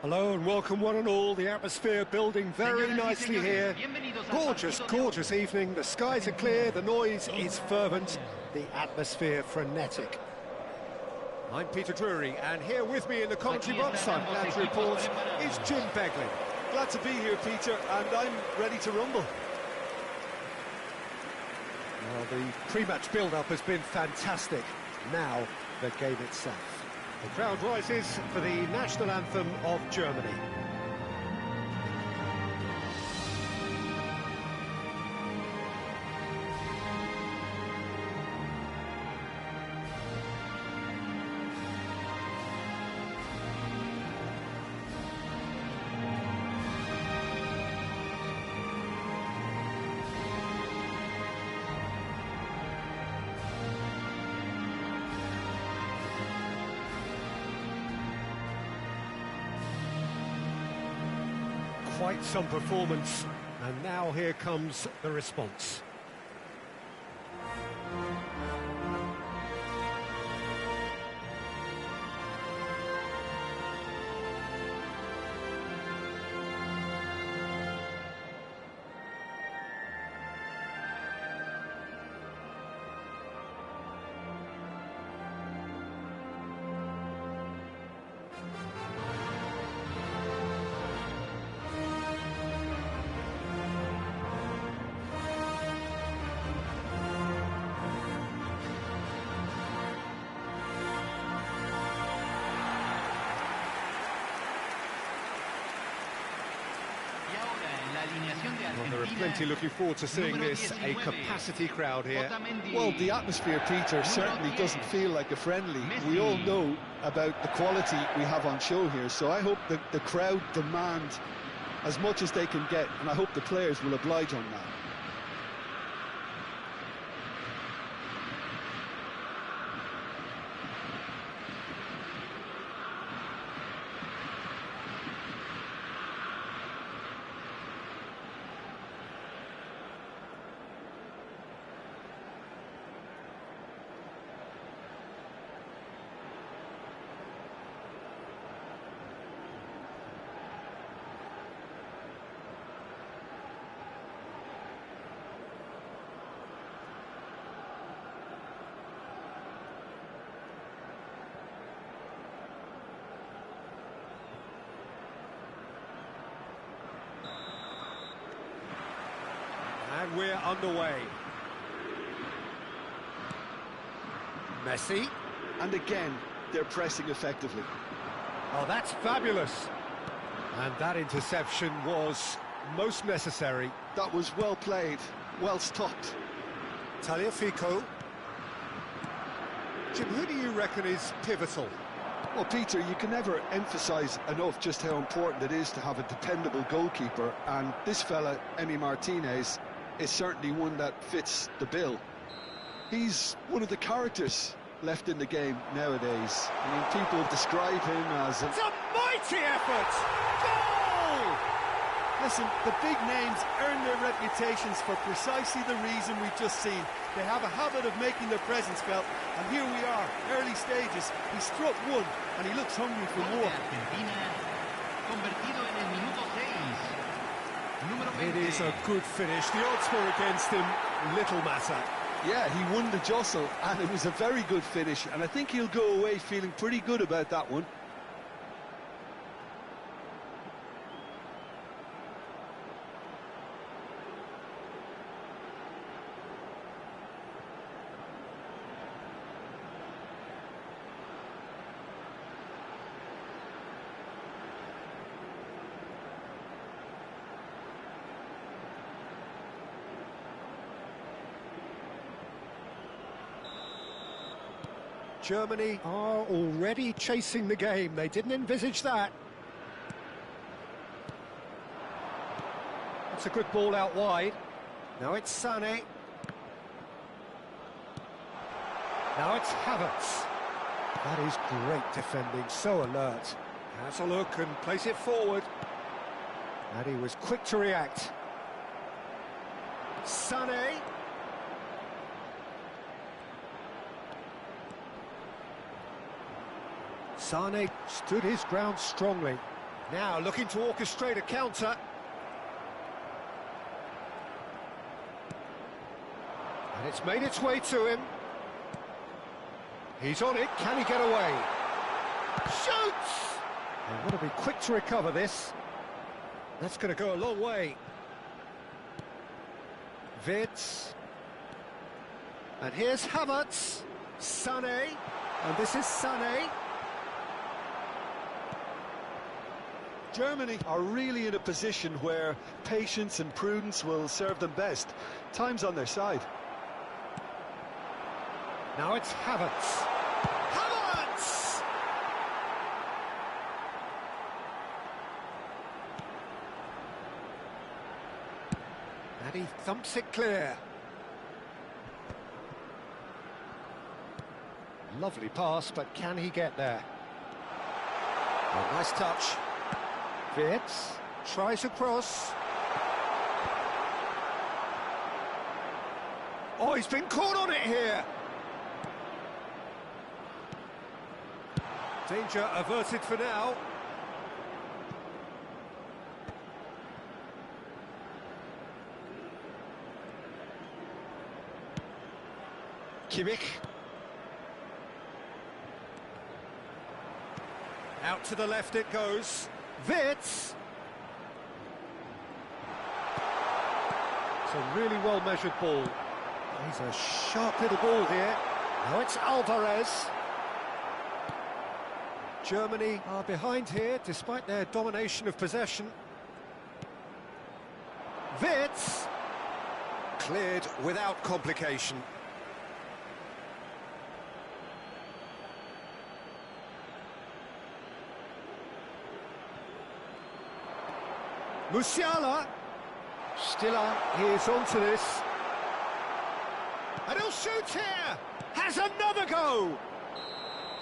Hello and welcome one and all. The atmosphere building very nicely here. Gorgeous, gorgeous evening. The skies are clear, the noise is fervent, the atmosphere frenetic. I'm Peter Drury, and here with me in the commentary box, I'm glad to report, is Jim Begley. Glad to be here, Peter, and I'm ready to rumble. Well, the pre-match build-up has been fantastic. Now, the game itself. The crowd rises for the national anthem of Germany. Quite some performance, and now here comes the response. Well, there are plenty looking forward to seeing this, a capacity crowd here. Well, the atmosphere, Peter, certainly doesn't feel like a friendly. We all know about the quality we have on show here, so I hope that the crowd demand as much as they can get, and I hope the players will oblige on that. And we're underway. Messi. And again, they're pressing effectively. Oh, that's fabulous. And that interception was most necessary. That was well played, well stopped. Tagliafico. Jim, who do you reckon is pivotal? Well, Peter, you can never emphasise enough just how important it is to have a dependable goalkeeper, and this fella, Emi Martinez, is certainly one that fits the bill. He's one of the characters left in the game nowadays. I mean, people describe him as It's a mighty effort! Goal! Listen, the big names earn their reputations for precisely the reason we've just seen. They have a habit of making their presence felt, and here we are, early stages. He struck one, and he looks hungry for more. It is a good finish. The odds were against him, little matter. Yeah, he won the jostle, and it was a very good finish, and I think he'll go away feeling pretty good about that one. Germany are already chasing the game. They didn't envisage that. That's a good ball out wide. Now it's Sané. Now it's Havertz. That is great defending, so alert. Has a look and plays it forward. And he was quick to react. Sané. Sané stood his ground strongly. Now looking to orchestrate a counter. And it's made its way to him. He's on it, can he get away? Shoots! They've got to be quick to recover this. That's going to go a long way. Wirtz. And here's Havertz. Sané. And this is Sané. Germany are really in a position where patience and prudence will serve them best. Time's on their side. Now it's Havertz. Havertz! And he thumps it clear. Lovely pass, but can he get there? Oh, nice touch. Wirtz tries across. Oh, he's been caught on it here. Danger averted for now. Kimmich. Out to the left it goes. Wirtz. It's a really well-measured ball. He's a sharp little ball here. Now it's Alvarez. Germany are behind here, despite their domination of possession. Wirtz. Cleared without complication. Musiala. Stiller, he is onto this. And he'll shoot here! Has another go!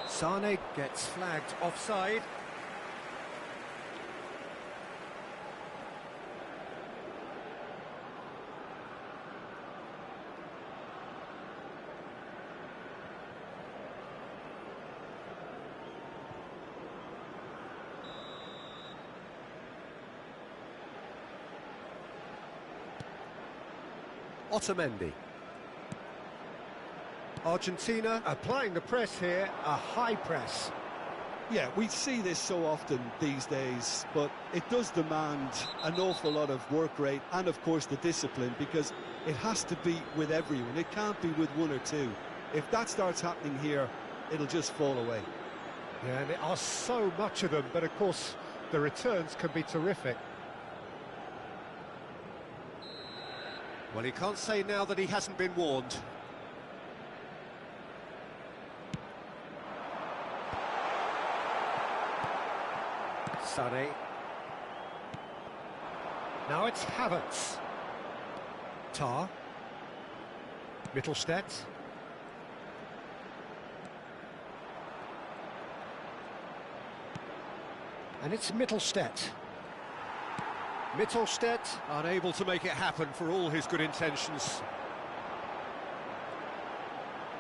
Sané gets flagged offside. Otamendi. Argentina applying the press here, a high press. Yeah, we see this so often these days, but it does demand an awful lot of work rate and, of course, the discipline, because it has to be with everyone. It can't be with one or two. If that starts happening here, it'll just fall away. Yeah, and there are so much of them, but, of course, the returns can be terrific. Well, he can't say now that he hasn't been warned. Sané. Now it's Havertz. Tar. Mittelstädt. And it's Mittelstädt. Mittelstädt unable to make it happen for all his good intentions.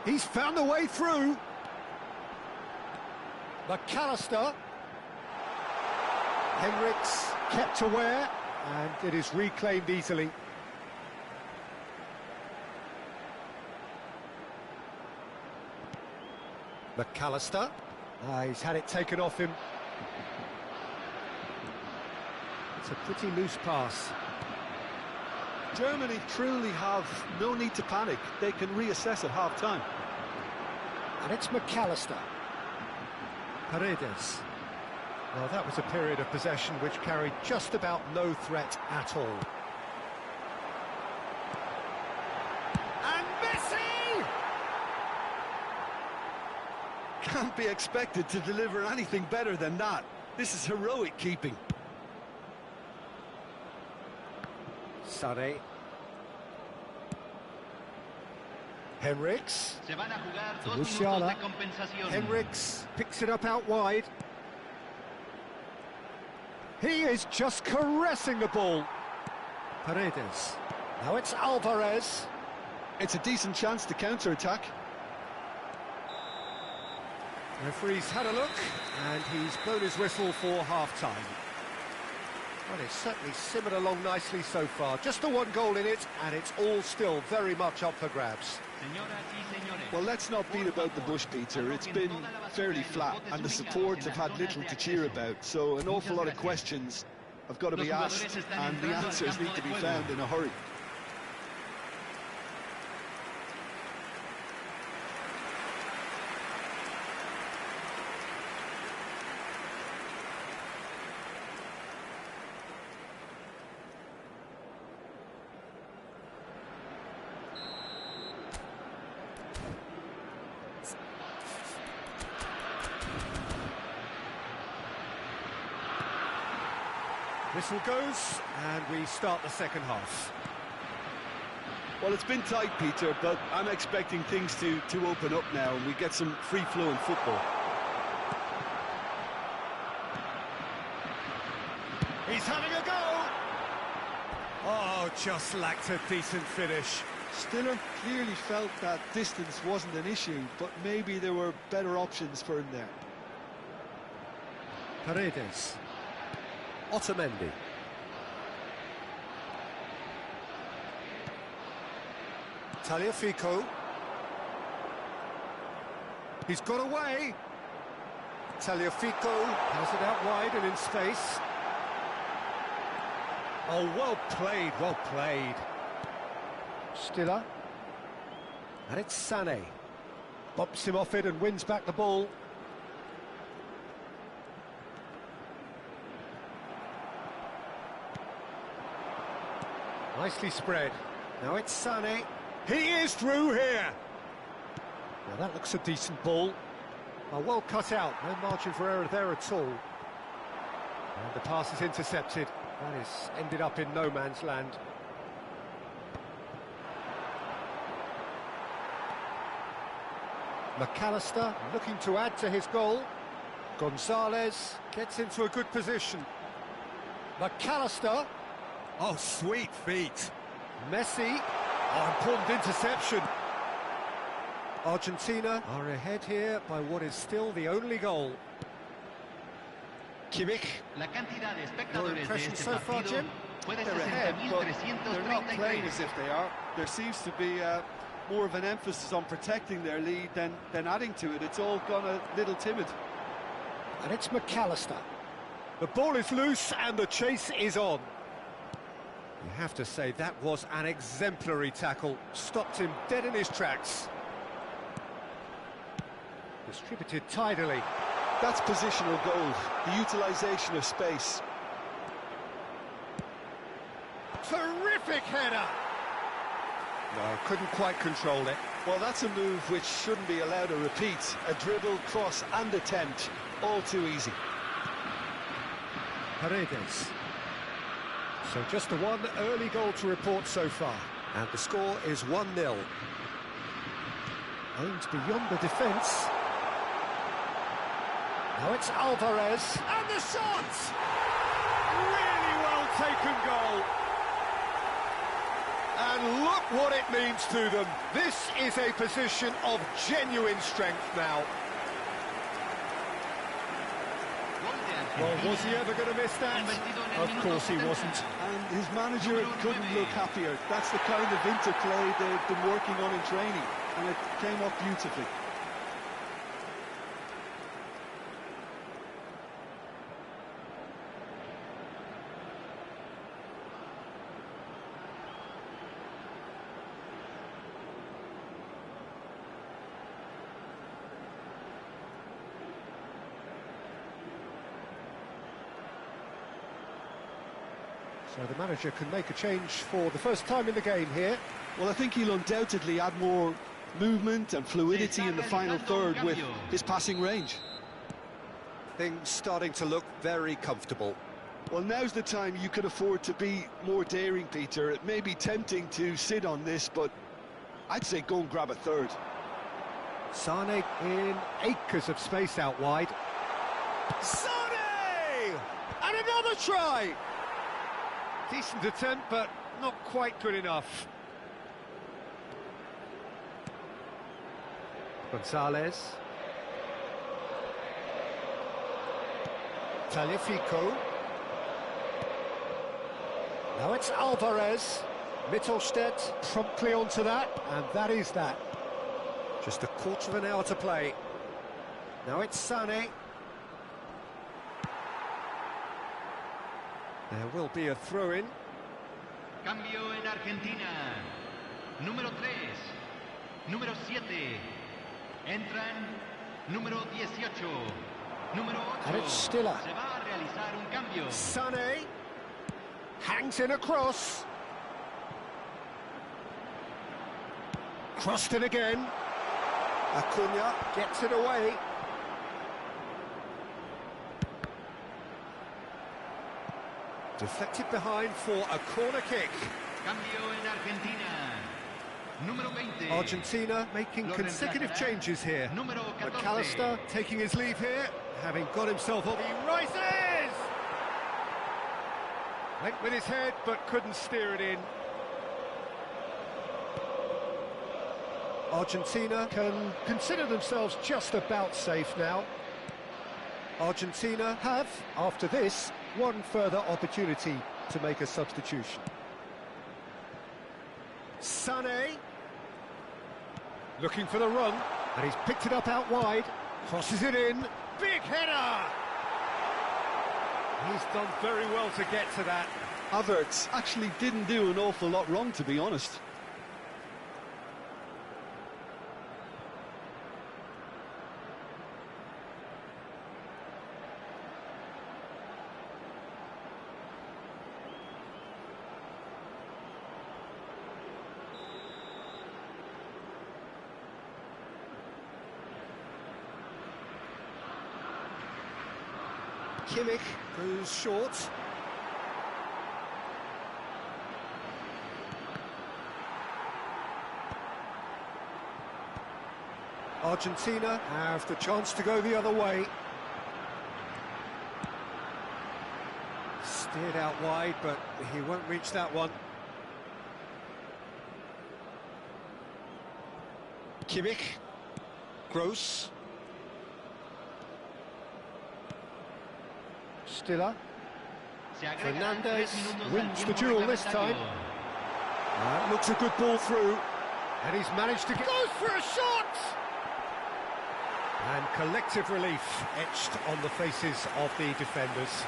He's found a way through. McAllister. Henriks kept aware, and it is reclaimed easily. McAllister. He's had it taken off him. It's a pretty loose pass. Germany truly have no need to panic. They can reassess at half-time. And it's McAllister. Paredes. Well, that was a period of possession which carried just about no threat at all. And Messi! Can't be expected to deliver anything better than that. This is heroic keeping. Sané. Henriks. Musiala. Henriks picks it up out wide. He is just caressing the ball. Paredes. Now it's Alvarez. It's a decent chance to counter-attack. Referee's had a look, and he's blown his whistle for half-time. Well, it's certainly simmered along nicely so far. Just the one goal in it, and it's all still very much up for grabs. Well, let's not beat about the bush, Peter. It's been fairly flat, and the supports have had little to cheer about. So an awful lot of questions have got to be asked, and the answers need to be found in a hurry. Whistle goes, and we start the second half. Well, it's been tight, Peter, but I'm expecting things to open up now, and we get some free-flowing football. He's having a go! Oh, just lacked a decent finish. Stiller clearly felt that distance wasn't an issue, but maybe there were better options for him there. Paredes. Otamendi. Tagliafico. He's got away. Tagliafico has it out wide and in space. Oh, well played, well played. Stiller. And it's Sané. Bops him off it and wins back the ball. Nicely spread. Now it's Sané. He is through here. Now that looks a decent ball. Well cut out. No margin for error there at all. And the pass is intercepted. That is ended up in no man's land. McAllister looking to add to his goal. Gonzalez gets into a good position. McAllister. Oh, sweet feet. Messi. Oh, important interception. Argentina are ahead here by what is still the only goal. Kimmich. Your impression so far, Jim? They're ahead, but they're not playing as if they are. There seems to be more of an emphasis on protecting their lead than adding to it. It's all gone a little timid. And it's McAllister. The ball is loose and the chase is on. You have to say that was an exemplary tackle. Stopped him dead in his tracks. Distributed tidily. That's positional gold, the utilisation of space. Terrific header! No, couldn't quite control it. Well, that's a move which shouldn't be allowed to repeat. A dribble, cross and attempt, all too easy. Paredes. So just the one early goal to report so far. And the score is 1-0. Aimed beyond the defence. Now it's Alvarez. And the shot! Really well taken goal. And look what it means to them. This is a position of genuine strength now. Well, was he ever going to miss that? Of course he wasn't. And his manager couldn't look happier. That's the kind of interplay they've been working on in training, and it came off beautifully. So the manager can make a change for the first time in the game here. Well, I think he'll undoubtedly add more movement and fluidity in the final third with his passing range. Things starting to look very comfortable. Well, now's the time you could afford to be more daring, Peter. It may be tempting to sit on this, but I'd say go and grab a third. Sané in acres of space out wide. Sané! And another try! Decent attempt, but not quite good enough. Gonzalez. Tagliafico. Now it's Alvarez. Mittelstedt promptly onto that, and that is that. Just a quarter of an hour to play. Now it's Sané. There will be a throw-in. Cambio en Argentina. Número 3. Número 7. Entran número 18. Número 8. And it's Stiller. Se va a realizar un cambio. Sané hangs in a cross. Crossed in again. Acuna gets it away. Deflected behind for a corner kick. Cambio en Argentina. Número 20. Argentina making consecutive changes here. Número 14. McAllister taking his leave here, having got himself up. He rises! Went with his head, but couldn't steer it in. Argentina can consider themselves just about safe now. Argentina have, after this, one further opportunity to make a substitution. Sané looking for the run, and he's picked it up out wide, crosses it in, big header! He's done very well to get to that. Havertz actually didn't do an awful lot wrong, to be honest. Kimmich goes short. Argentina have the chance to go the other way. Steered out wide, but he won't reach that one. Kimmich. Gross. Stiller. Fernandez wins the duel this time. That looks a good ball through. And he's managed to get... Goes for a shot! And collective relief etched on the faces of the defenders.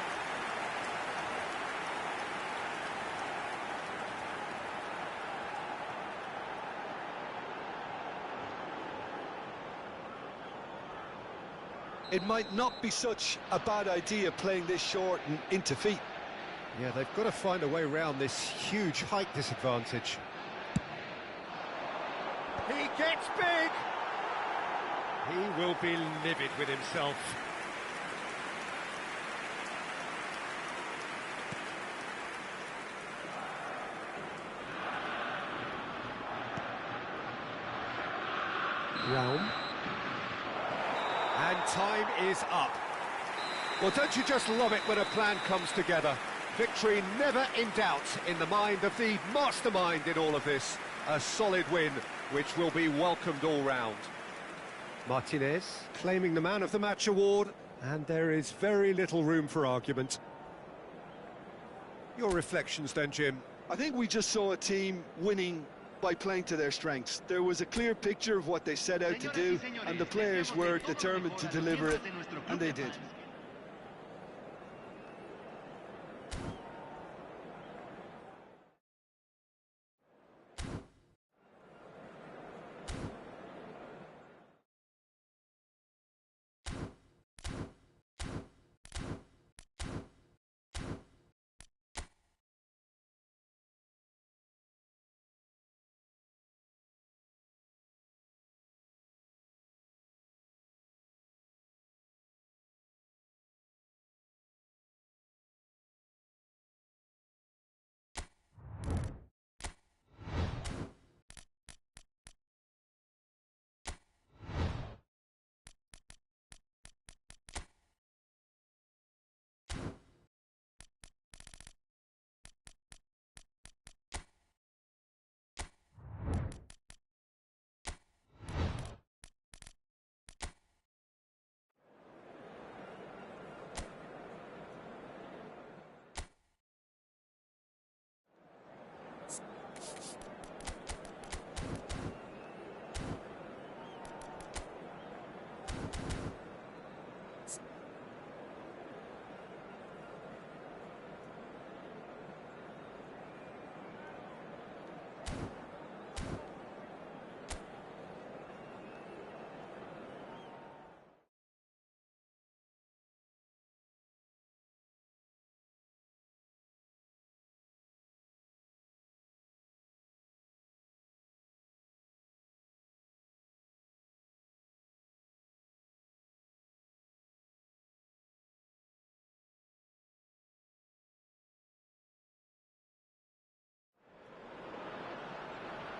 It might not be such a bad idea playing this short and into feet. Yeah, they've got to find a way around this huge height disadvantage. He gets big! He will be livid with himself. Realm. And time is up. Well, don't you just love it when a plan comes together? Victory never in doubt in the mind of the mastermind in all of this. A solid win, which will be welcomed all round. Martinez claiming the Man of the Match award, and there is very little room for argument. Your reflections then, Jim? I think we just saw a team winning by playing to their strengths. There was a clear picture of what they set out to do, and the players were determined to deliver it, and they did.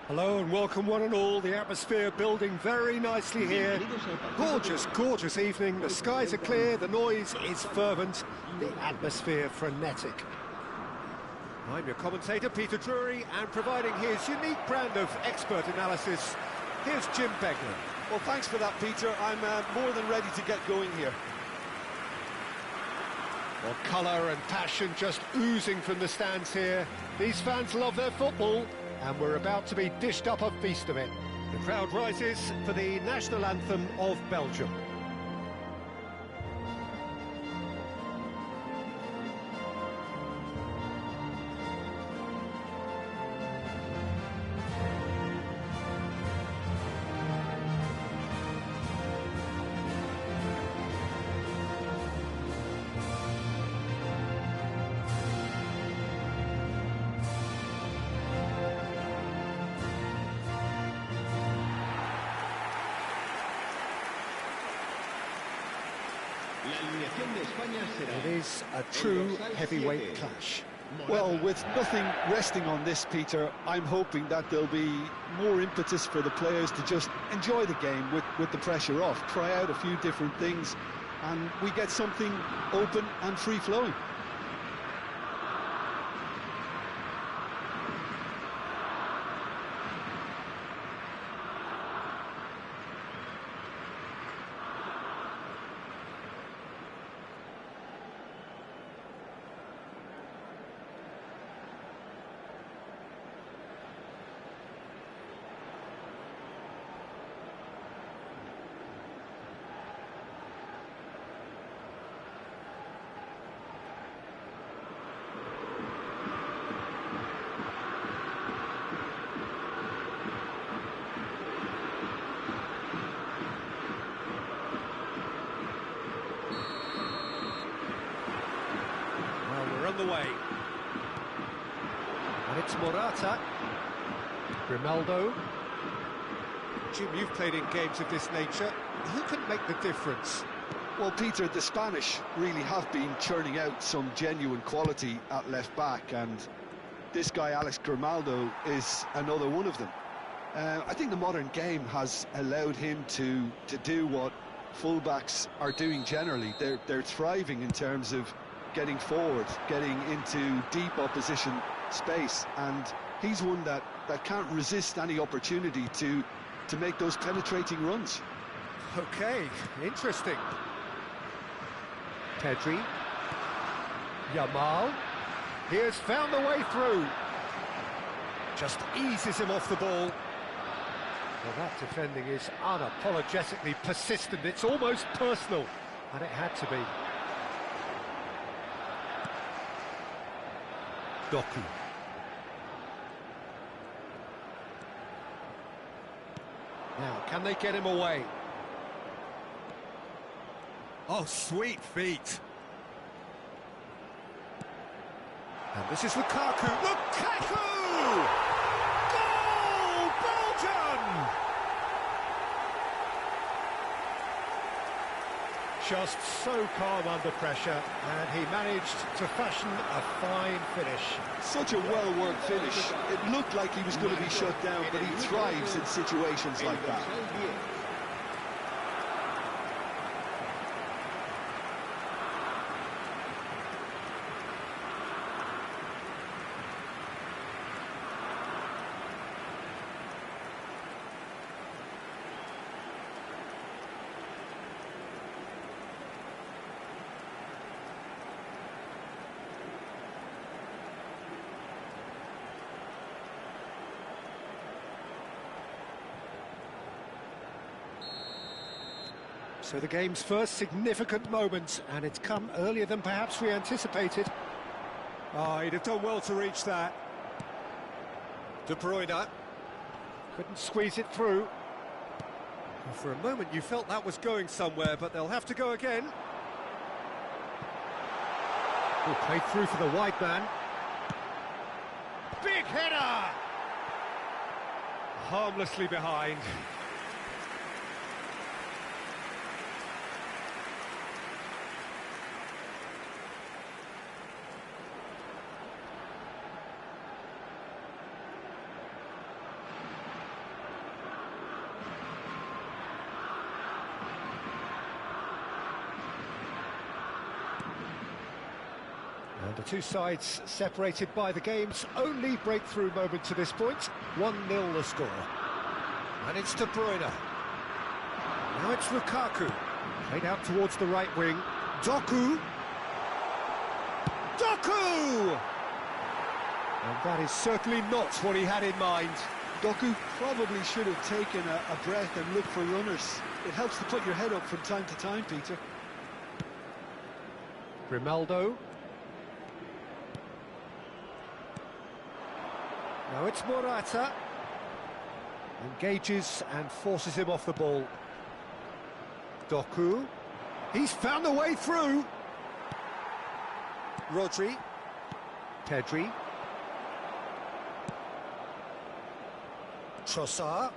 Hello and welcome one and all. The atmosphere building very nicely here. Gorgeous, gorgeous evening. The skies are clear, the noise is fervent, the atmosphere frenetic. I'm your commentator, Peter Drury, and providing his unique brand of expert analysis, here's Jim Beglin. Well, thanks for that, Peter. I'm more than ready to get going here. Well, colour and passion just oozing from the stands here. These fans love their football, and we're about to be dished up a feast of it. The crowd rises for the national anthem of Belgium. It is a true heavyweight clash. Well, with nothing resting on this, Peter, I'm hoping that there'll be more impetus for the players to just enjoy the game with the pressure off, try out a few different things, and we get something open and free-flowing. On the way, and it's Morata, Grimaldo. Jim, you've played in games of this nature. Who can make the difference? Well, Peter, the Spanish really have been churning out some genuine quality at left-back, and this guy, Alex Grimaldo, is another one of them. I think the modern game has allowed him to do what fullbacks are doing generally. They're thriving in terms of getting forward, getting into deep opposition space, and he's one that can't resist any opportunity to make those penetrating runs. Okay, interesting. Pedri, Yamal, he has found the way through. Just eases him off the ball. Well, that defending is unapologetically persistent. It's almost personal, and it had to be. Doku. Now, can they get him away? Oh, sweet feet. And this is Lukaku. Lukaku! Goal! Belgium! Just so calm under pressure, and he managed to fashion a fine finish. Such a well-worked finish. It looked like he was going to be shut down, but he thrives in situations like that. So the game's first significant moment, and it's come earlier than perhaps we anticipated. Oh, he'd have done well to reach that. De Bruyne couldn't squeeze it through. Well, for a moment you felt that was going somewhere, but they'll have to go again. Oh, played through for the wide man. Big header! Harmlessly behind. And the two sides separated by the game's only breakthrough moment to this point. 1-0 the score. And it's De Bruyne. Now it's Lukaku. Played out towards the right wing. Doku! Doku! And that is certainly not what he had in mind. Doku probably should have taken a breath and looked for runners. It helps to put your head up from time to time, Peter. Grimaldo. Now it's Morata. Engages and forces him off the ball. Doku. He's found a way through. Rodri. Pedri. Trossard.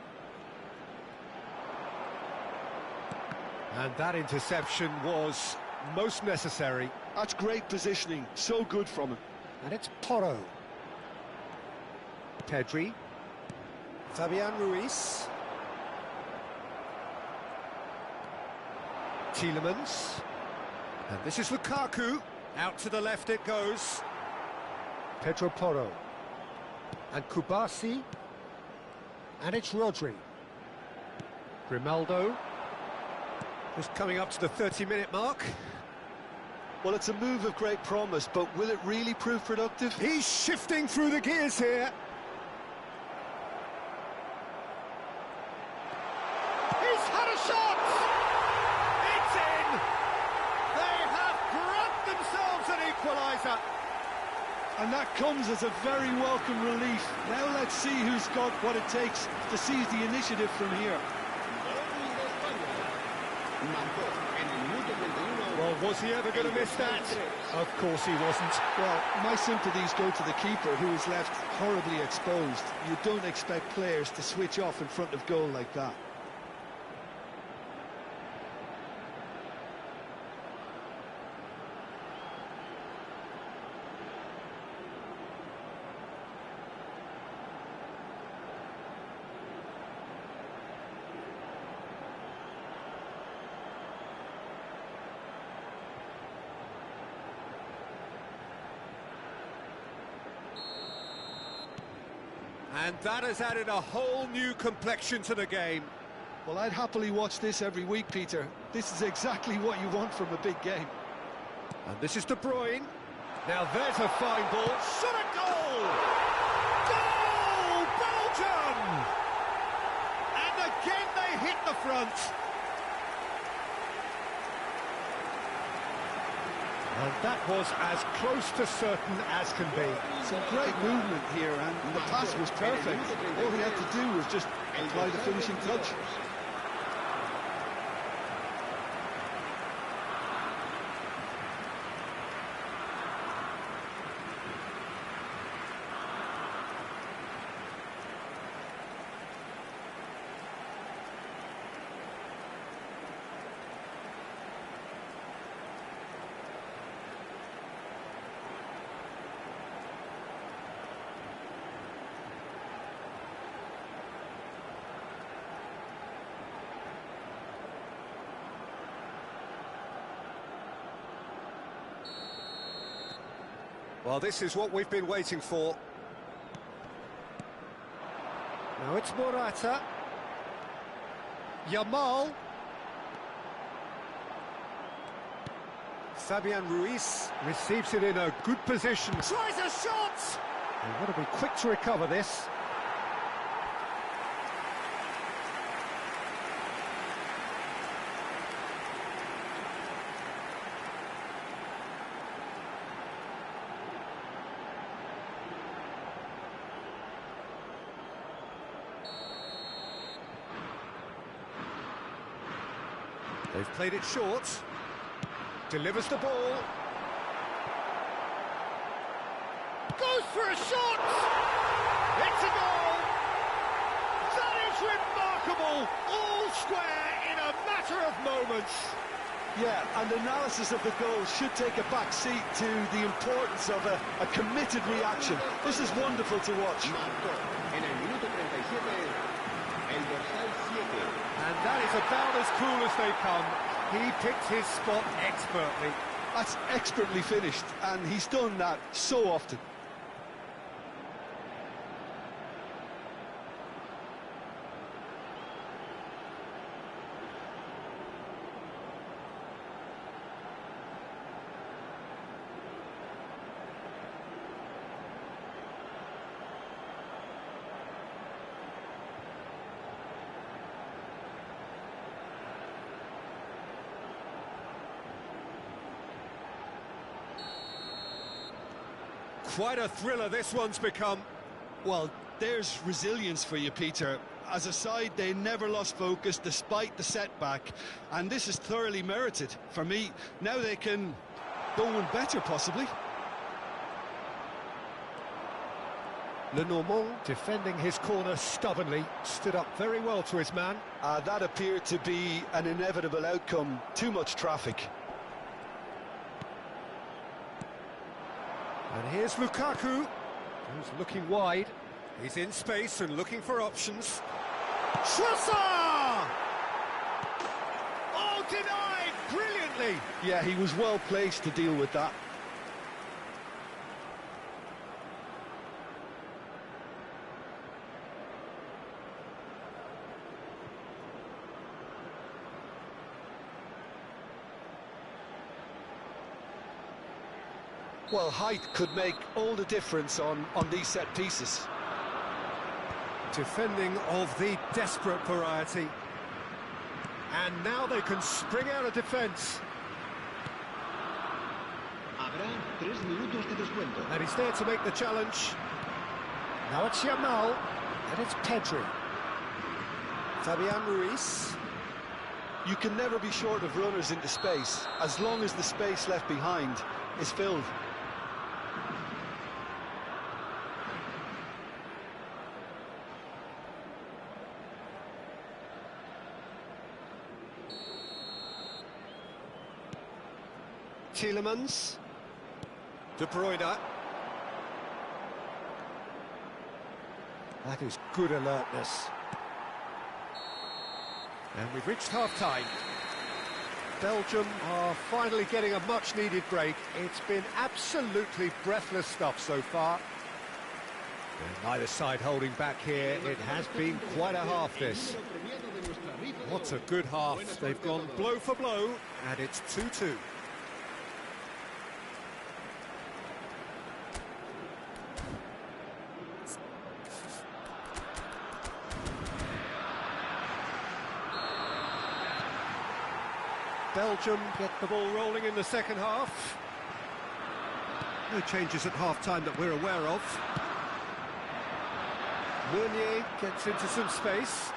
And that interception was most necessary. That's great positioning, so good from him. And it's Porro. Pedri. Fabian Ruiz. Tielemans. And this is Lukaku. Out to the left it goes. Pedro Porro. And Kubasi. And it's Rodri. Grimaldo. Just coming up to the 30-minute mark. Well, it's a move of great promise, but will it really prove productive? He's shifting through the gears here. He's had a shot! It's in! They have grabbed themselves an equaliser. And that comes as a very welcome relief. Now let's see who's got what it takes to seize the initiative from here. Well, was he ever going to miss that? Of course he wasn't. Well, my sympathies go to the keeper, who is left horribly exposed. You don't expect players to switch off in front of goal like that. And that has added a whole new complexion to the game. Well, I'd happily watch this every week, Peter. This is exactly what you want from a big game. And this is De Bruyne. Now there's a fine ball. Shot a goal! Goal! Belgium! And again they hit the front. And that was as close to certain as can be. Some great movement here, and the pass was perfect. All he had to do was just apply the finishing touch. Well, this is what we've been waiting for. Now it's Morata. Yamal. Fabian Ruiz receives it in a good position. Tries a shot! They've got to be quick to recover this. They've played it short. Delivers the ball. Goes for a shot! It's a goal! That is remarkable! All square in a matter of moments. Yeah, and analysis of the goal should take a back seat to the importance of a committed reaction. This is wonderful to watch. And that is about as cool as they come. He picked his spot expertly. That's expertly finished, and he's done that so often. Quite a thriller this one's become. Well, there's resilience for you, Peter. As a side, they never lost focus despite the setback, and this is thoroughly merited. For me, now they can go one better, possibly. Le Normand, defending his corner stubbornly, stood up very well to his man. That appeared to be an inevitable outcome. Too much traffic. And here's Lukaku, who's looking wide. He's in space and looking for options. Trossard! Oh, denied brilliantly! Yeah, he was well placed to deal with that. Well, height could make all the difference on these set pieces. Defending of the desperate variety. And now they can spring out of defence. Habrá 3 minutos de descuento. And he's there to make the challenge. Now it's Yamal, and it's Pedri. Fabian Ruiz. You can never be short of runners into space, as long as the space left behind is filled. Tielemans. De Bruyne. That is good alertness. And we've reached half-time. Belgium are finally getting a much-needed break. It's been absolutely breathless stuff so far. And neither side holding back here. It has been quite a half, this. What a good half. They've gone blow for blow, and it's 2-2. Belgium get the ball rolling in the second half. No changes at half-time that we're aware of. Meunier gets into some space.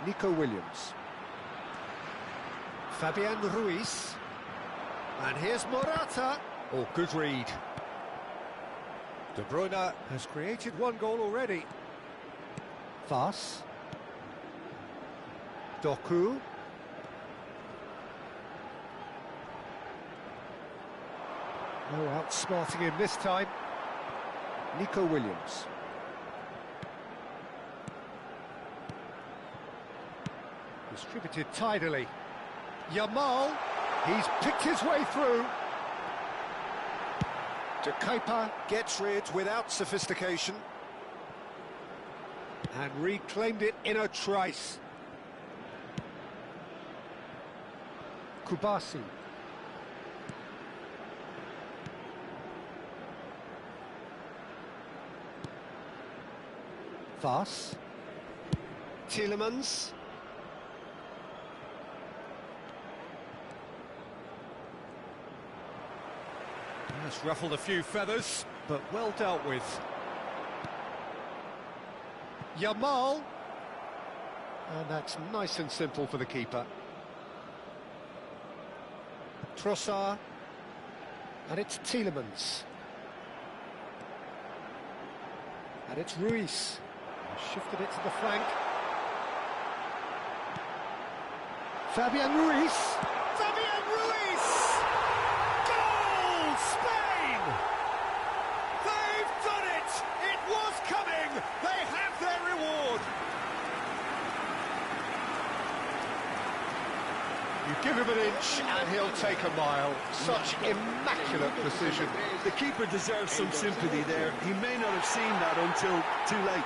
Nico Williams. Fabian Ruiz. And here's Morata. Oh, good read. De Bruyne has created one goal already. Fass. Doku. No outsmarting him this time. Nico Williams. Distributed tidily. Yamal, he's picked his way through. De Kuyper gets rid without sophistication. And reclaimed it in a trice. Kubasi. Fass. Tielemans. That's ruffled a few feathers, but well dealt with. Yamal. And that's nice and simple for the keeper. Trossard. And it's Tielemans. And it's Ruiz. Shifted it to the flank. Fabian Ruiz. Fabian Ruiz! Goal! Spain! They've done it! It was coming! They have their reward! You give him an inch and he'll take a mile. Such immaculate precision. The keeper deserves some sympathy there. He may not have seen that until too late.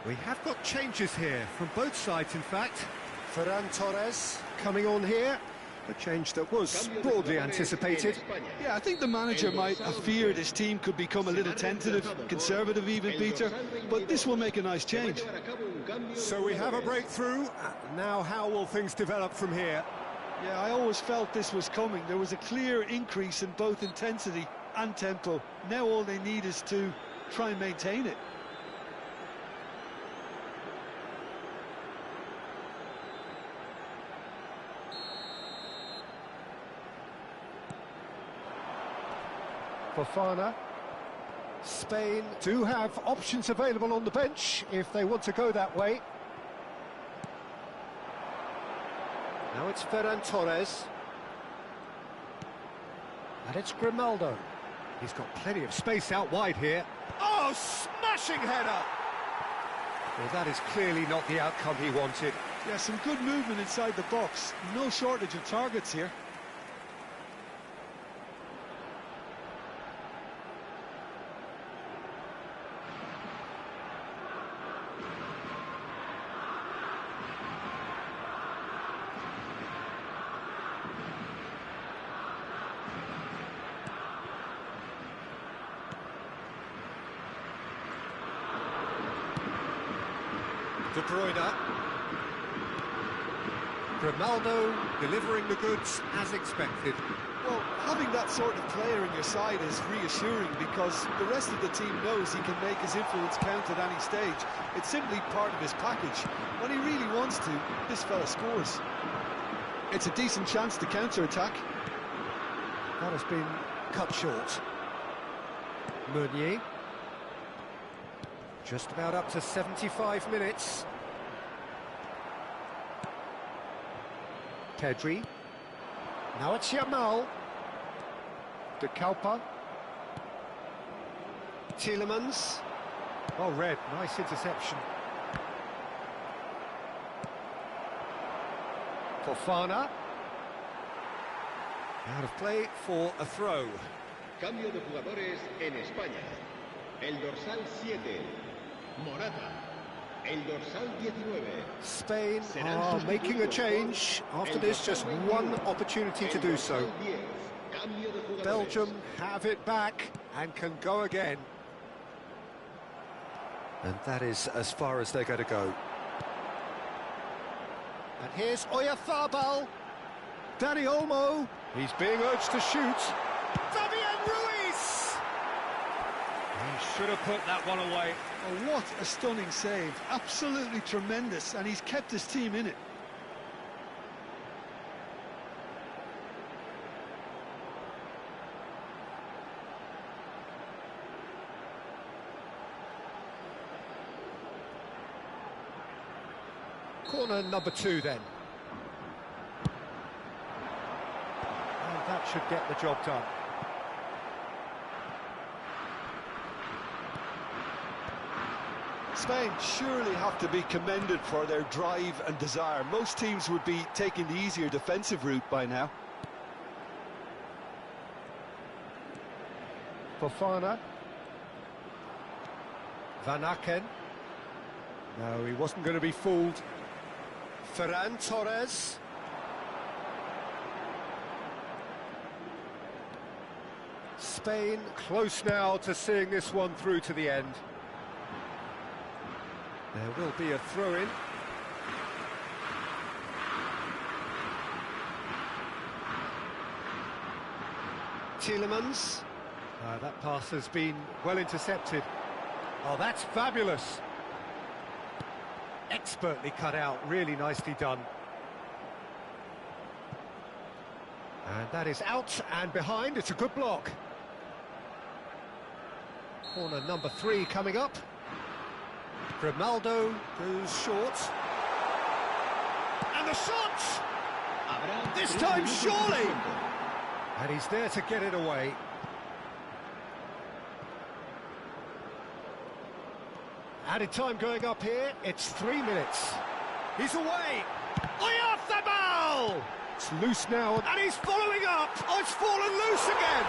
We have got changes here from both sides, in fact. Ferran Torres coming on here. A change that was broadly anticipated. Yeah, I think the manager might have feared his team could become a little tentative, conservative even, Peter, but this will make a nice change. So we have a breakthrough. Now how will things develop from here? Yeah, I always felt this was coming. There was a clear increase in both intensity and tempo. Now all they need is to try and maintain it. Fofana. Spain do have options available on the bench if they want to go that way. Now it's Ferran Torres. And it's Grimaldo. He's got plenty of space out wide here. Oh, smashing header! Well, that is clearly not the outcome he wanted. Yeah, some good movement inside the box. No shortage of targets here. De Bruyne. Grimaldo delivering the goods as expected. Well, having that sort of player in your side is reassuring because the rest of the team knows he can make his influence count at any stage. It's simply part of his package. When he really wants to, this fella scores. It's a decent chance to counter-attack. That has been cut short. Meunier. Just about up to 75 minutes. Pedri. Now it's Yamal. De Kalpa. Tielemans. Oh, red. Nice interception. Fofana. Out of play for a throw. Cambio de jugadores en España. El dorsal 7, Morata. El dorsal 19. Spain are making a change. After this, just one opportunity to do so. Belgium have it back and can go again. And that is as far as they're going to go. And here's Oyarzabal. Dani Olmo. He's being urged to shoot. Fabian Ruiz! He should have put that one away. Oh, what a stunning save. Absolutely tremendous, and he's kept his team in it. Corner number 2 then. And that should get the job done. Spain surely have to be commended for their drive and desire. Most teams would be taking the easier defensive route by now. Fofana. Van Aken. No, he wasn't going to be fooled. Ferran Torres. Spain close now to seeing this one through to the end. There will be a throw-in. Tielemans. That pass has been well intercepted. Oh, that's fabulous. Expertly cut out, really nicely done. And that is out and behind. It's a good block. Corner number 3 coming up. Grimaldo goes short. And the shot! This time, surely! And he's there to get it away. Added time going up here. It's 3 minutes. He's away. Oyarzabal! It's loose now, and he's following up. Oh, it's fallen loose again.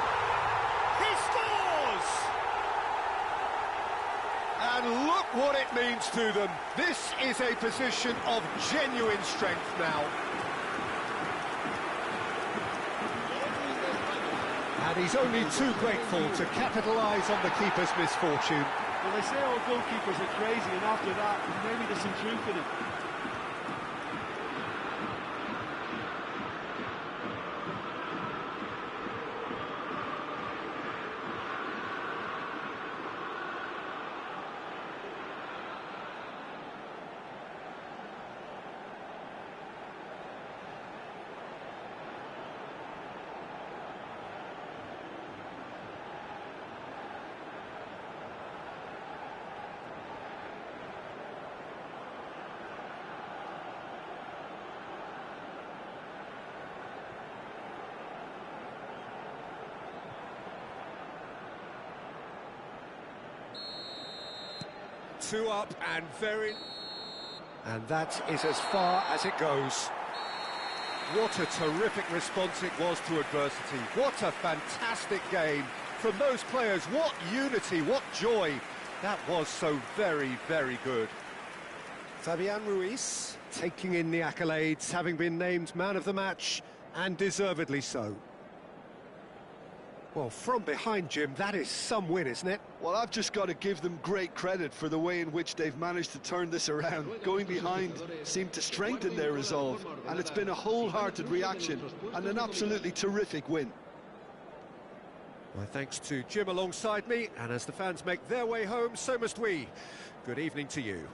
He scores! And look what it means to them. This is a position of genuine strength now. And he's only too grateful to capitalise on the keeper's misfortune. Well, they say all goalkeepers are crazy, and after that, maybe there's some truth in it. Two up and very... And that is as far as it goes. What a terrific response it was to adversity. What a fantastic game from those players. What unity, what joy. That was so very, very good. Fabian Ruiz taking in the accolades, having been named man of the match, and deservedly so. Well, from behind, Jim, that is some win, isn't it? Well, I've just got to give them great credit for the way in which they've managed to turn this around. Going behind seemed to strengthen their resolve, and it's been a wholehearted reaction and an absolutely terrific win. My thanks to Jim alongside me, and as the fans make their way home, so must we. Good evening to you.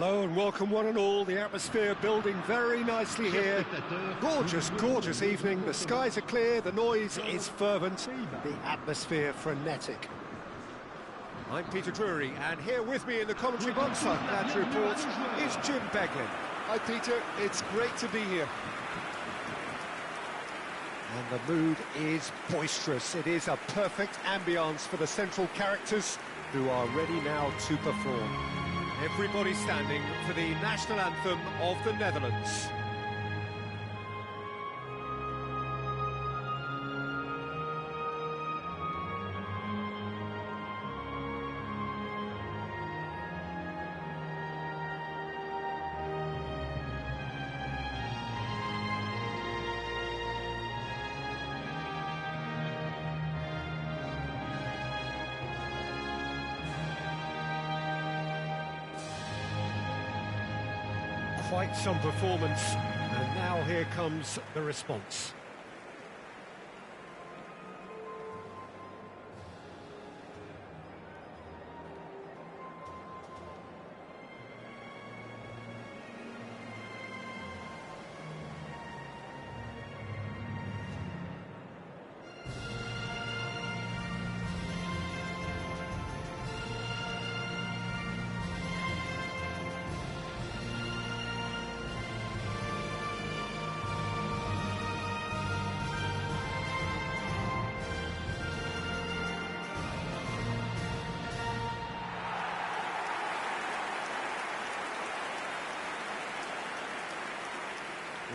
Hello and welcome one and all. The atmosphere building very nicely here. Gorgeous, gorgeous evening. The skies are clear, the noise is fervent, the atmosphere frenetic. I'm Peter Drury, and here with me in the commentary box, I'm glad to report, is Jim Beglin. Hi Peter, it's great to be here. And the mood is boisterous. It is a perfect ambience for the central characters who are ready now to perform. Everybody standing for the national anthem of the Netherlands. Quite some performance, and now here comes the response.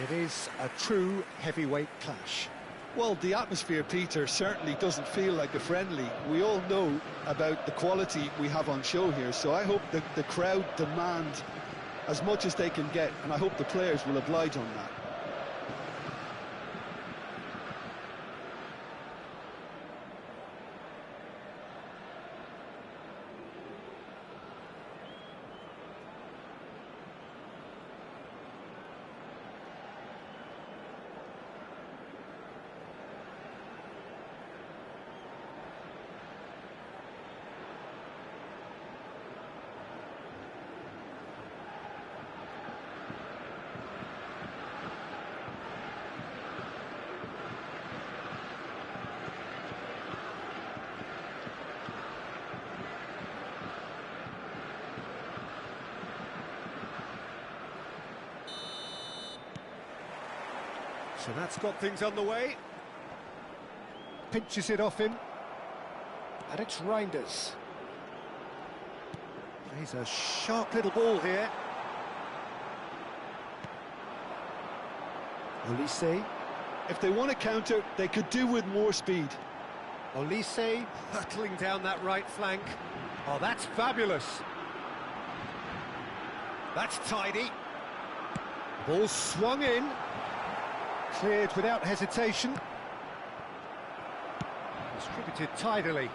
It is a true heavyweight clash. Well, the atmosphere, Peter, certainly doesn't feel like a friendly. We all know about the quality we have on show here, so I hope that the crowd demand as much as they can get, and I hope the players will oblige on that. So that's got things underway. Pinches it off him. And it's Reinders. Plays a sharp little ball here. Olise. If they want to counter, they could do with more speed. Olise Hurtling down that right flank. Oh, that's fabulous. That's tidy. Ball swung in. Cleared without hesitation. Distributed tidily.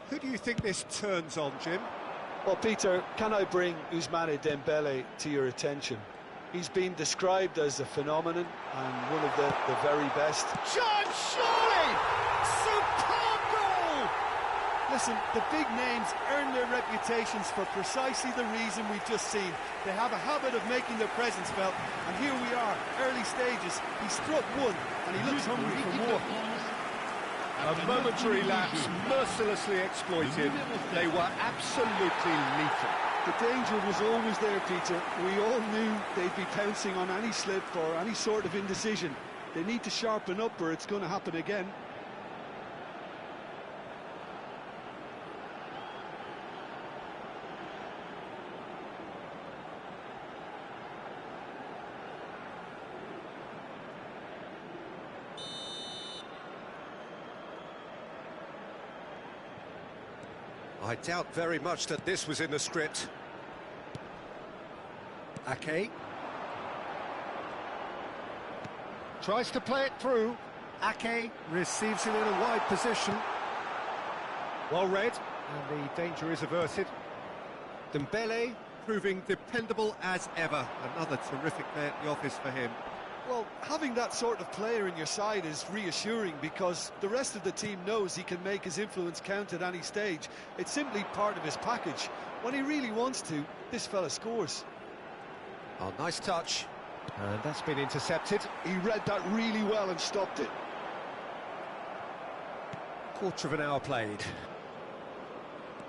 Who do you think this turns on, Jim? Well, Peter, can I bring Ousmane Dembele to your attention? He's been described as a phenomenon and one of the very best. John Shawley! Superb goal! Listen, the big names earn their reputations for precisely the reason we've just seen. They have a habit of making their presence felt, and here we are, early stages. He struck one, and he looks hungry for more. A momentary lapse, mercilessly exploited. They were absolutely lethal. The danger was always there, Peter. We all knew they'd be pouncing on any slip or any sort of indecision. They need to sharpen up or it's going to happen again. I doubt very much that this was in the script. Ake. Tries to play it through. Ake receives it in a wide position. Well read, and the danger is averted. Dembele proving dependable as ever. Another terrific day at the office for him. Well, having that sort of player in your side is reassuring because the rest of the team knows he can make his influence count at any stage. It's simply part of his package. When he really wants to, this fella scores. Oh, nice touch. And that's been intercepted. He read that really well and stopped it. Quarter of an hour played.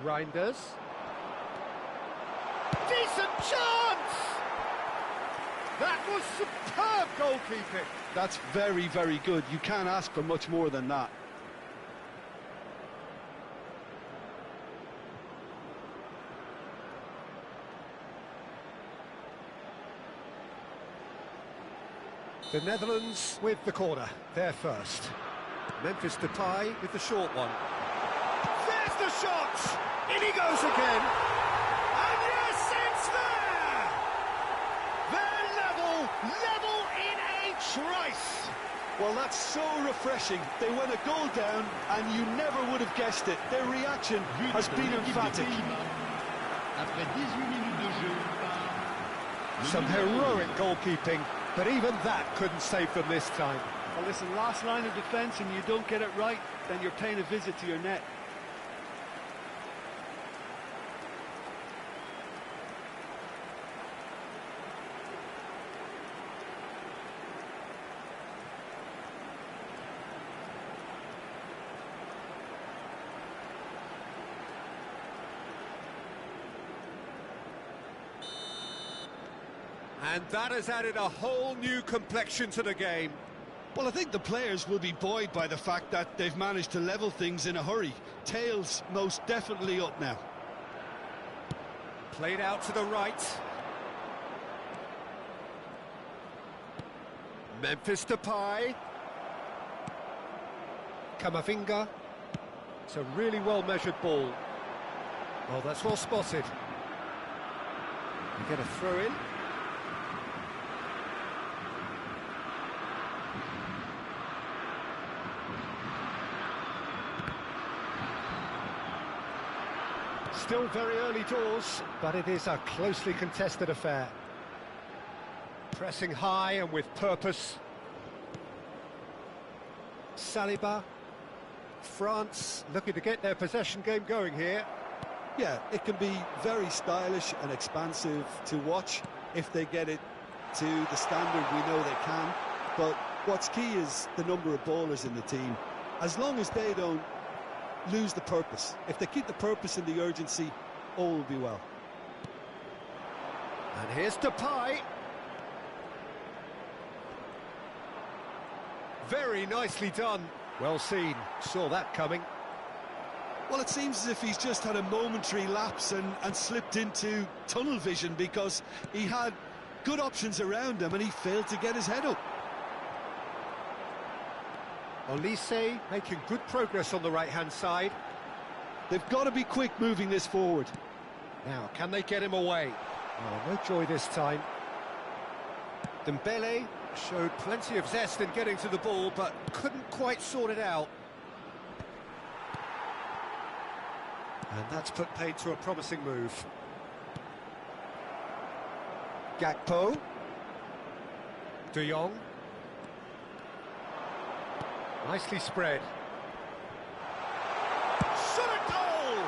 Reinders. Decent chance! That was superb goalkeeping. That's very, very good. You can't ask for much more than that. The Netherlands with the corner. They're first. Memphis Depay with the short one. There's the shot! In he goes again! And yes, it's there! They're level in a trice! Well, that's so refreshing. They went a goal down and you never would have guessed it. Their reaction has been emphatic. Some heroic goalkeeping, but even that couldn't save them this time. Well, listen, last line of defence and you don't get it right, then you're paying a visit to your net. And that has added a whole new complexion to the game. Well, I think the players will be buoyed by the fact that they've managed to level things in a hurry. Tails most definitely up now. Played out to the right. Memphis Depay. Camavinga. It's a really well-measured ball. Oh, that's well spotted. You get a throw in. Still very early doors, but it is a closely contested affair. Pressing high and with purpose. Saliba. France looking to get their possession game going here. Yeah, it can be very stylish and expansive to watch if they get it to the standard we know they can. But what's key is the number of ballers in the team. As long as they don't lose the purpose. If they keep the purpose and the urgency, all will be well. And here's Depay. Very nicely done. Well seen. Saw that coming. Well, it seems as if he's just had a momentary lapse and slipped into tunnel vision because he had good options around him and he failed to get his head up. Olise making good progress on the right-hand side. They've got to be quick moving this forward. Now, can they get him away? Oh, no joy this time. Dembele showed plenty of zest in getting to the ball, but couldn't quite sort it out. And that's put paid to a promising move. Gakpo. De Jong. Nicely spread. Shot a goal!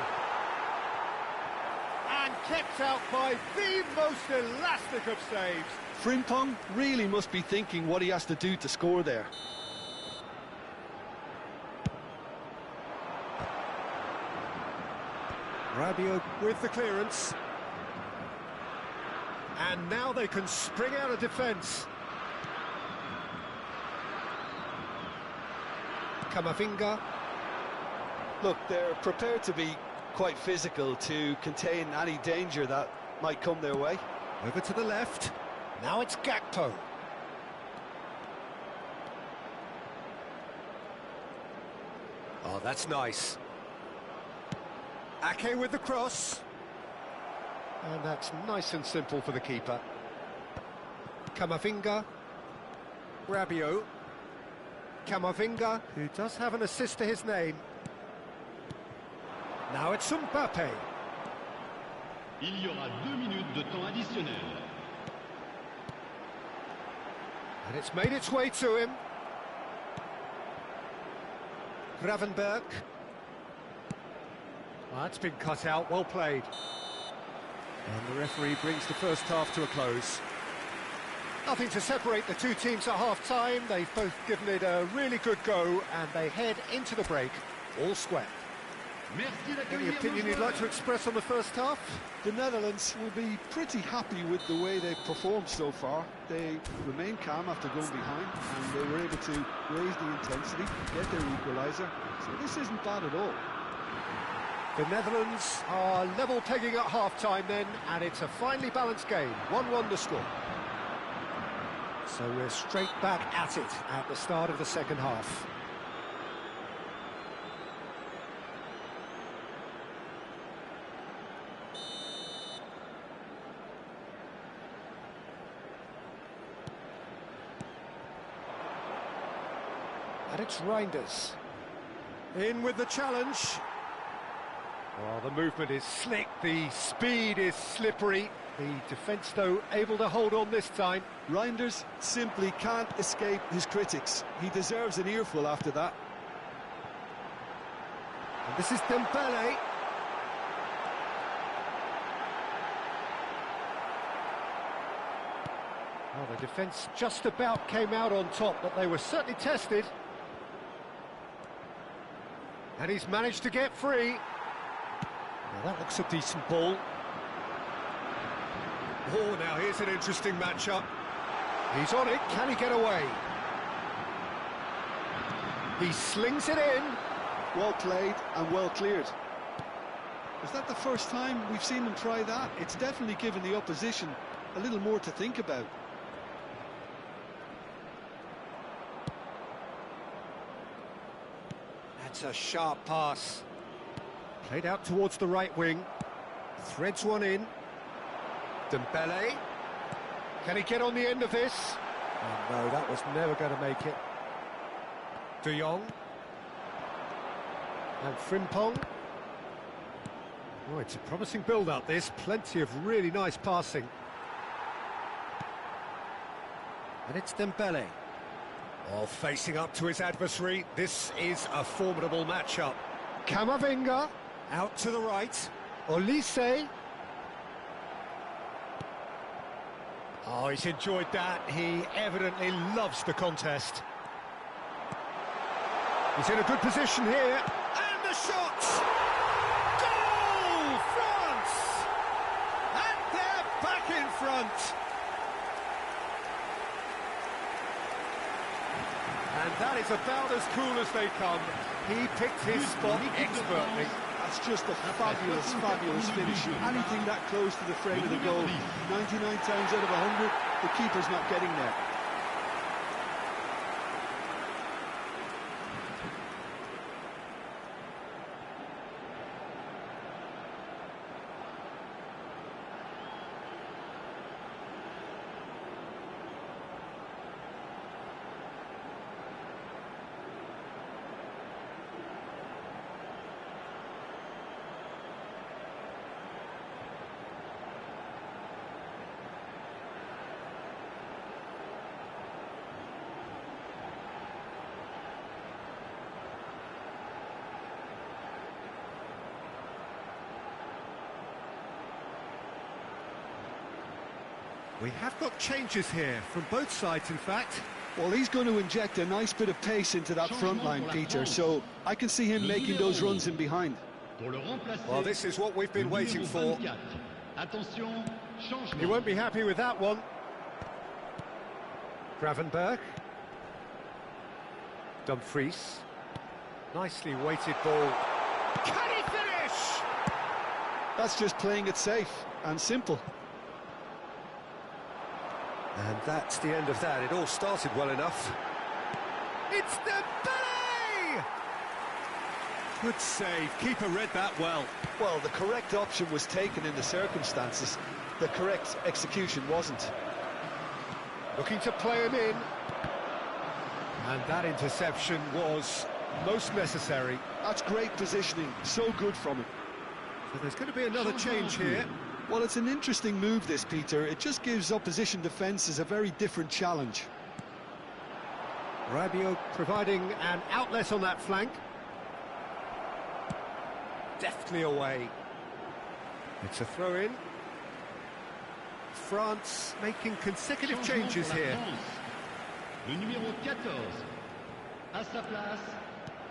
And kept out by the most elastic of saves. Frimpong really must be thinking what he has to do to score there. Rabiot with the clearance. And now they can spring out of defence. Camavinga. Look, they're prepared to be quite physical to contain any danger that might come their way. Over to the left. Now it's Gakpo. Oh, that's nice. Ake with the cross. And that's nice and simple for the keeper. Camavinga. Rabiot. Camavinga, who does have an assist to his name. Now it's Mbappe. Il y aura 2 minutes de temps additionnel. And it's made its way to him. Gravenberg. Well, that's been cut out, well played. And the referee brings the first half to a close. Nothing to separate the two teams at half-time. They've both given it a really good go, and they head into the break all square. Any opinion you'd like to express on the first half? The Netherlands will be pretty happy with the way they've performed so far. They remain calm after going behind, and they were able to raise the intensity, get their equaliser. So this isn't bad at all. The Netherlands are level pegging at half-time then, and it's a finely balanced game. 1-1 the score. So we're straight back at it at the start of the second half. And it's Reinders. In with the challenge. Well, the movement is slick, the speed is slippery. The defence, though, able to hold on this time. Reinders simply can't escape his critics. He deserves an earful after that. And this is Dembele. Well, the defence just about came out on top, but they were certainly tested. And he's managed to get free. Now that looks a decent ball. Oh, now here's an interesting matchup. He's on it, can he get away? He slings it in. Well played and well cleared. Is that the first time we've seen them try that? It's definitely given the opposition a little more to think about. That's a sharp pass. Played out towards the right wing. Threads one in. Dembele. Can he get on the end of this? Oh, no, that was never going to make it. De Jong. And Frimpong. Oh, it's a promising build-up, this. Plenty of really nice passing. And it's Dembele. Oh, facing up to his adversary. This is a formidable matchup. Camavinga. Out to the right. Olise. Oh, he's enjoyed that. He evidently loves the contest. He's in a good position here. And the shot! Goal! France! And they're back in front. And that is about as cool as they come. He picked his spot expertly. That's just a fabulous, fabulous finish. Anything that close to the frame of the goal, 99 times out of 100, the keeper's not getting there. We have got changes here, from both sides, in fact. Well, he's going to inject a nice bit of pace into that front line, Peter, so I can see him making those runs in behind. Well, this is what we've been waiting for. He won't be happy with that one. Gravenberg. Dumfries. Nicely weighted ball. Can he finish? That's just playing it safe and simple. And that's the end of that. It all started well enough. It's Dembele! Good save. Keeper read that well. Well, the correct option was taken in the circumstances. The correct execution wasn't. Looking to play him in. And that interception was most necessary. That's great positioning. So good from him. So there's going to be another change here. Well, it's an interesting move, this, Peter. It just gives opposition defences a very different challenge. Rabiot providing an outlet on that flank. Deftly away. It's a throw-in. France making consecutive changes here. Le numéro 14. À sa place,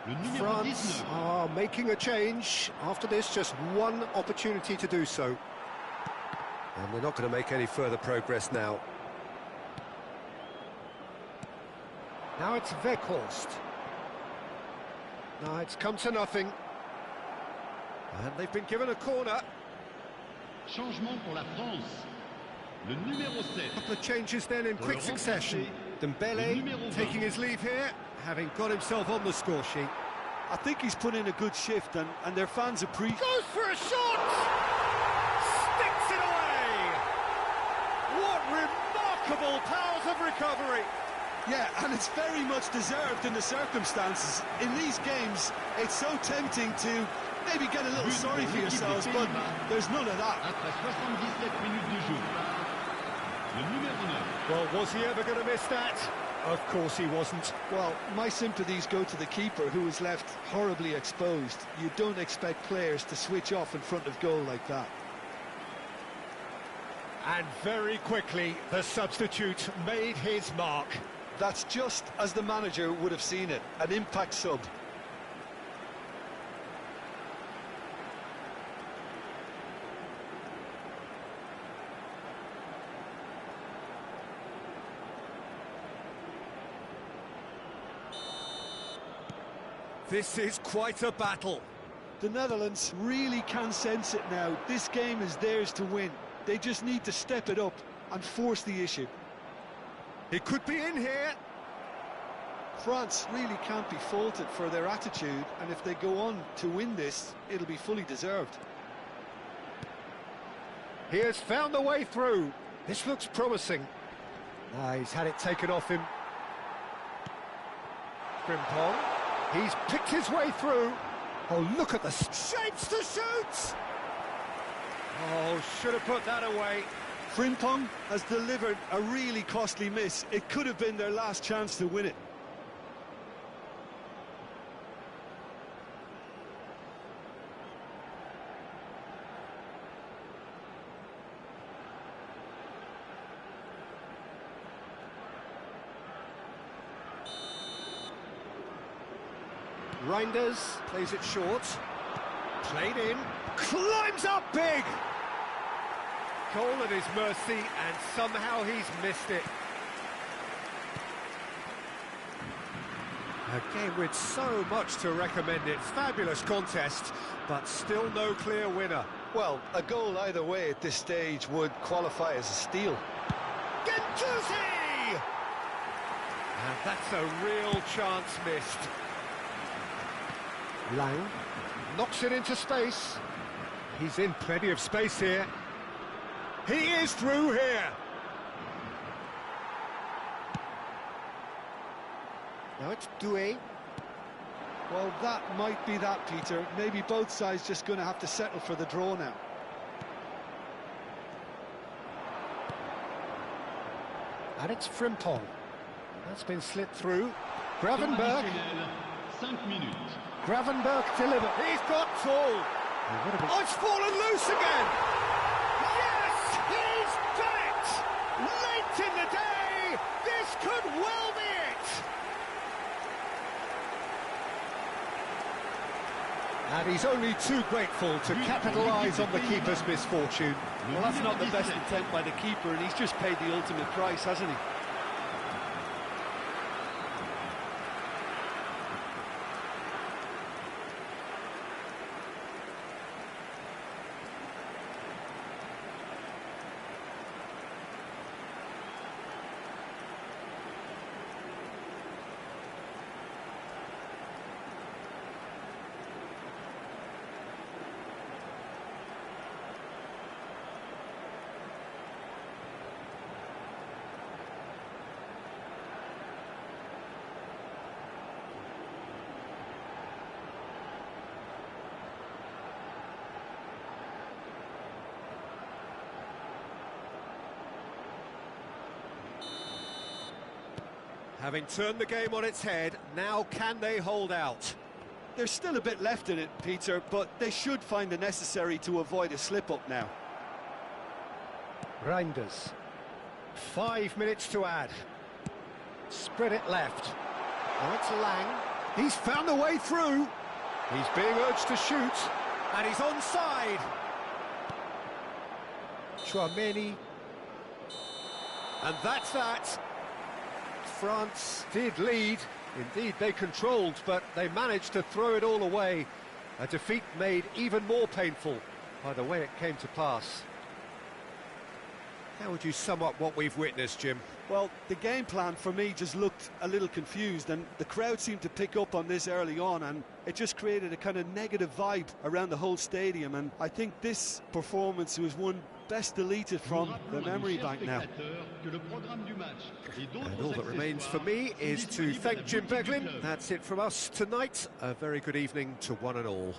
le numéro France 19. are making a change. After this, just one opportunity to do so. And they're not going to make any further progress now. Now it's Weghorst. Now it's come to nothing. And they've been given a corner. Changement pour la France. Le numéro 7. Couple of changes then in quick succession. Dembele taking his leave here, having got himself on the score sheet. I think he's put in a good shift, and their fans appreciate. Goes for a shot! Sticks it away! What remarkable powers of recovery! Yeah, and it's very much deserved in the circumstances. In these games, it's so tempting to maybe get a little sorry for yourselves, but there's none of that. Après 77 minutes de jeu. Le numéro 9. Well, was he ever going to miss that? Of course he wasn't. Well, my sympathies go to the keeper, who was left horribly exposed. You don't expect players to switch off in front of goal like that. And very quickly, the substitute made his mark. That's just as the manager would have seen it, an impact sub. This is quite a battle. The Netherlands really can sense it now. This game is theirs to win. They just need to step it up and force the issue. It could be in here. France really can't be faulted for their attitude, and if they go on to win this, it'll be fully deserved. He has found the way through. This looks promising. He's had it taken off him. Frimpong. He's picked his way through. Oh, look at the shapes to shoot! Oh, should have put that away. Frimpong has delivered a really costly miss. It could have been their last chance to win it. Reinders plays it short. Played in. Climbs up big! Goal at his mercy, and somehow he's missed it. A game with so much to recommend it. Fabulous contest, but still no clear winner. Well, a goal either way at this stage would qualify as a steal. Gendouzi! And that's a real chance missed. Lang knocks it into space. He's in plenty of space here. He is through here. Now it's Doué. Well, that might be that, Peter. Maybe both sides just going to have to settle for the draw now. And it's Frimpong. That's been slipped through. Gravenberg. 5 minutes. Gravenberg delivered. He's got tall. Oh, it's fallen loose again. Yes, he's done it. Late in the day, this could well be it. And he's only too grateful to capitalise on the keeper's misfortune. Well, that's not the best attempt by the keeper, and he's just paid the ultimate price, hasn't he? Having turned the game on its head, now can they hold out? There's still a bit left in it, Peter, but they should find the necessary to avoid a slip-up now. Reinders. 5 minutes to add. Spread it left. Now it's Lang. He's found a way through. He's being urged to shoot. And he's onside. Chouameni. And that's that. France did lead. Indeed, they controlled, but they managed to throw it all away. A defeat made even more painful by the way it came to pass. How would you sum up what we've witnessed, Jim? Well, the game plan for me just looked a little confused, and the crowd seemed to pick up on this early on, and it just created a kind of negative vibe around the whole stadium, and I think this performance was one best deleted from the memory bank now. And all that remains for me is to thank Jim Beglin. That's it from us tonight. A very good evening to one and all.